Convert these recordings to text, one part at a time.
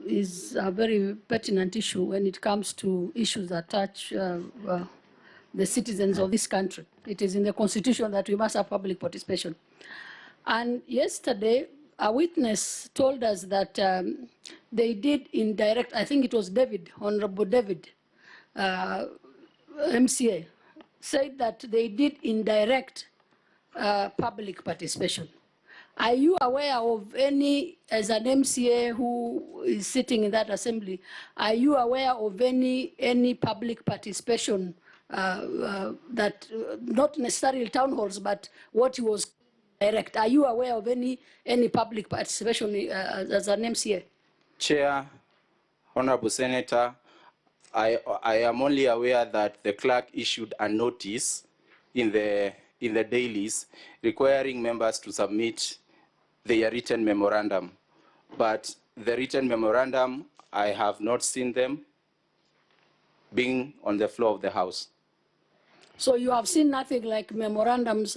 is a very pertinent issue when it comes to issues that touch the citizens of this country. It is in the Constitution that we must have public participation. And yesterday, a witness told us that they did indirect, I think it was David, Honorable David, MCA, said that they did indirect public participation. Are you aware of any, as an MCA who is sitting in that assembly, are you aware of any public participation that, not necessarily town halls, but what was direct? Are you aware of any public participation as an MCA? Chair, Honorable Senator, I am only aware that the clerk issued a notice in the dailies requiring members to submit their written memorandum. But the written memorandum, I have not seen them being on the floor of the House. So you have seen nothing like memorandums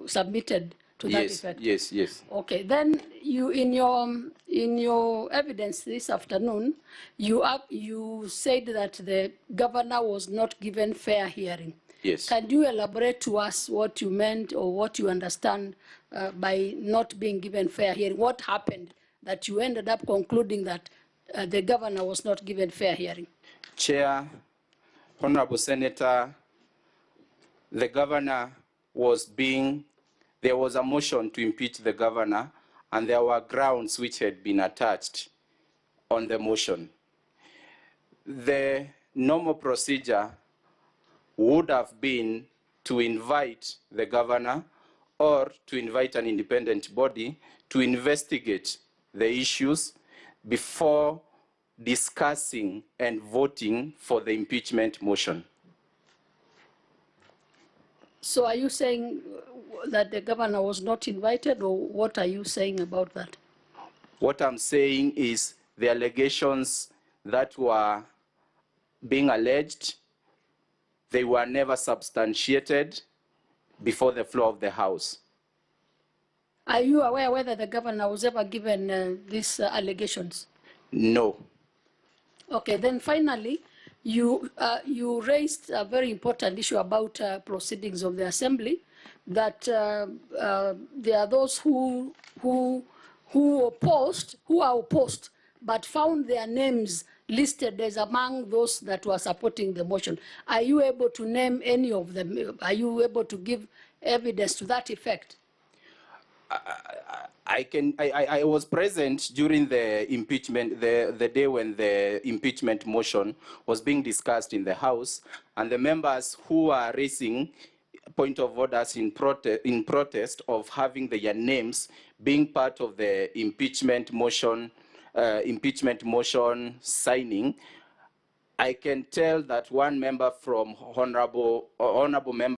submitted to that effect? Yes. Okay, then you, in your evidence this afternoon, you said that the governor was not given fair hearing. Yes. Can you elaborate to us what you meant or what you understand by not being given fair hearing? What happened that you ended up concluding that the governor was not given fair hearing? Chair, Honorable Senator, the governor was there was a motion to impeach the governor, and there were grounds which had been attached on the motion. The normal procedure would have been to invite the governor or to invite an independent body to investigate the issues before discussing and voting for the impeachment motion. So are you saying that the governor was not invited, or what are you saying about that? What I'm saying is the allegations that were being alleged, they were never substantiated before the floor of the House. Are you aware whether the governor was ever given these allegations? No. Okay, then finally, you raised a very important issue about proceedings of the assembly, that there are those who are opposed, but found their names listed as among those that were supporting the motion. Are you able to name any of them? Are you able to give evidence to that effect? I was present during the impeachment, the day when the impeachment motion was being discussed in the House, and the members who are raising point of orders in protest of having their names being part of the impeachment motion signing, I can tell that one member from honorable member